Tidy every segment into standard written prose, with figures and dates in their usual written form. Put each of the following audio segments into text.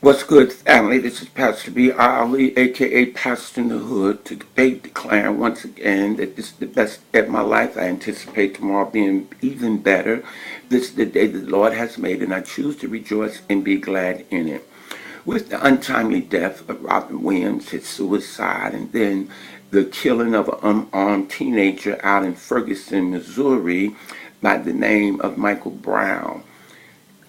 What's good, family? This is Pastor B. Ali, aka Pastor in the Hood. Today, declaring once again that this is the best day of my life. I anticipate tomorrow being even better. This is the day that the Lord has made, and I choose to rejoice and be glad in it. With the untimely death of Robin Williams, his suicide, and then the killing of an unarmed teenager out in Ferguson, Missouri, by the name of Michael Brown.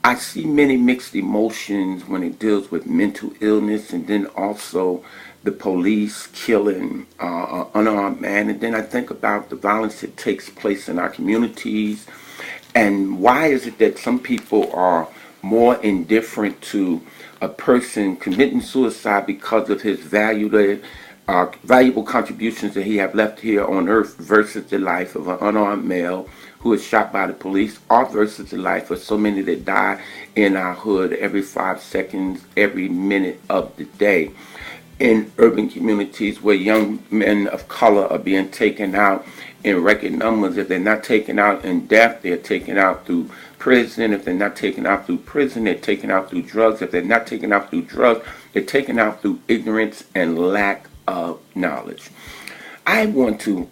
I see many mixed emotions when it deals with mental illness, and then also the police killing an unarmed man. And then I think about the violence that takes place in our communities, and why is it that some people are more indifferent to a person committing suicide because of his valuable contributions that he have left here on earth versus the life of an unarmed male who is shot by the police, or versus the life of so many that die in our hood every 5 seconds, every minute of the day. In urban communities where young men of color are being taken out in record numbers. If they're not taken out in death, they're taken out through prison. If they're not taken out through prison, they're taken out through drugs. If they're not taken out through drugs, they're taken out through ignorance and lack of knowledge. I want to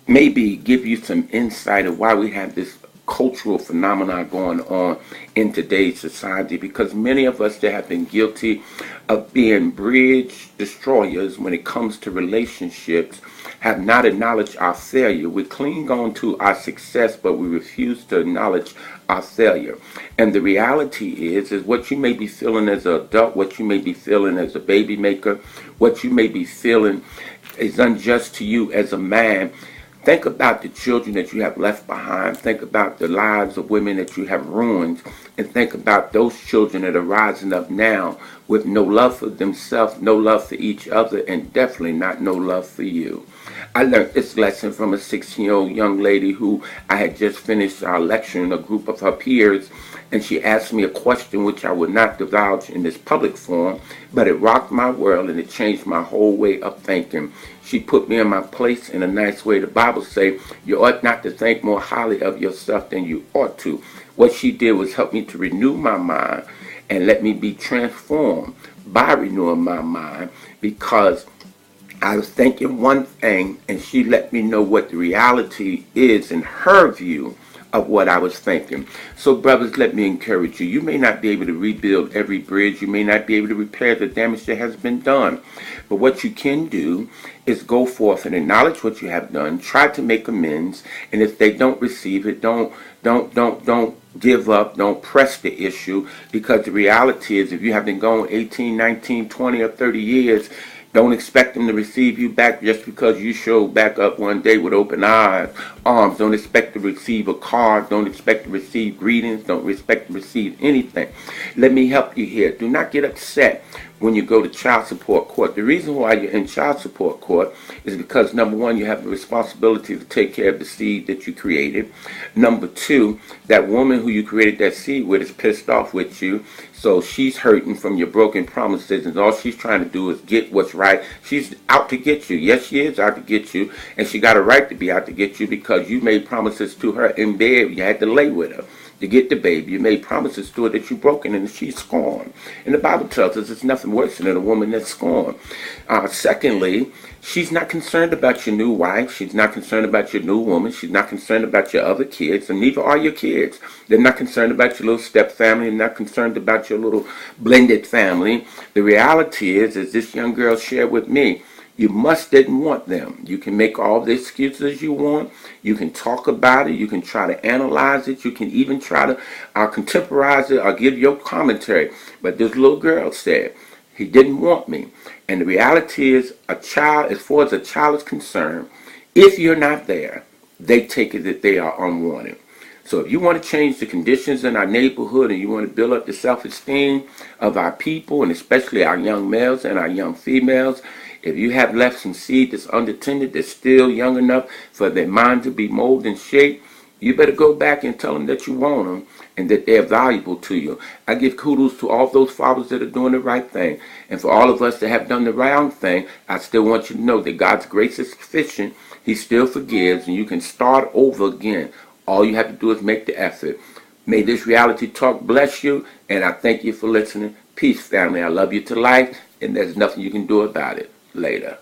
maybe give you some insight of why we have this cultural phenomenon going on in today's society, because many of us that have been guilty of being bridge destroyers when it comes to relationships have not acknowledged our failure. We cling on to our success, but we refuse to acknowledge our failure. And the reality is what you may be feeling as an adult, what you may be feeling as a baby maker, what you may be feeling is unjust to you as a man. Think about the children that you have left behind. Think about the lives of women that you have ruined. And think about those children that are rising up now with no love for themselves, no love for each other, and definitely not no love for you. I learned this lesson from a 16-year-old young lady who I had just finished lecturing a group of her peers, and she asked me a question which I would not divulge in this public forum, but it rocked my world and it changed my whole way of thinking. She put me in my place in a nice way. The Bible says you ought not to think more highly of yourself than you ought to. What she did was help me to renew my mind and let me be transformed by renewing my mind, because I was thinking one thing and she let me know what the reality is in her view of what I was thinking. So brothers, let me encourage you. You may not be able to rebuild every bridge. You may not be able to repair the damage that has been done. But what you can do is go forth and acknowledge what you have done, try to make amends, and if they don't receive it, don't give up, don't press the issue, because the reality is if you have been gone 18, 19, 20, or 30 years, don't expect them to receive you back just because you show back up one day with open arms. Don't expect to receive a card. Don't expect to receive greetings. Don't expect to receive anything. Let me help you here. Do not get upset when you go to child support court. The reason why you're in child support court is because, number one, you have the responsibility to take care of the seed that you created. Number two, that woman who you created that seed with is pissed off with you. So she's hurting from your broken promises, and all she's trying to do is get what's right. She's out to get you. Yes, she is out to get you, and she got a right to be out to get you because you made promises to her in bed. You had to lay with her to get the baby. You made promises to her that you broken, and she's scorned. And the Bible tells us it's nothing worse than a woman that's scorned. Secondly, she's not concerned about your new wife. She's not concerned about your new woman. She's not concerned about your other kids, and neither are your kids. They're not concerned about your little step family. They're not concerned about your little blended family. The reality is, as this young girl shared with me, you didn't want them. You can make all the excuses you want. You can talk about it. You can try to analyze it. You can even try to contemporize it or give your commentary. But this little girl said, he didn't want me. And the reality is, a child, as far as a child is concerned, if you're not there, they take it that they are unwanted. So if you want to change the conditions in our neighborhood and you want to build up the self-esteem of our people, and especially our young males and our young females, if you have left some seed that's unattended, that's still young enough for their mind to be molded and shaped, you better go back and tell them that you want them and that they're valuable to you. I give kudos to all those fathers that are doing the right thing. And for all of us that have done the wrong thing, I still want you to know that God's grace is sufficient. He still forgives, and you can start over again. All you have to do is make the effort. May this reality talk bless you, and I thank you for listening. Peace. Peace, family. I love you to life, and there's nothing you can do about it. Later.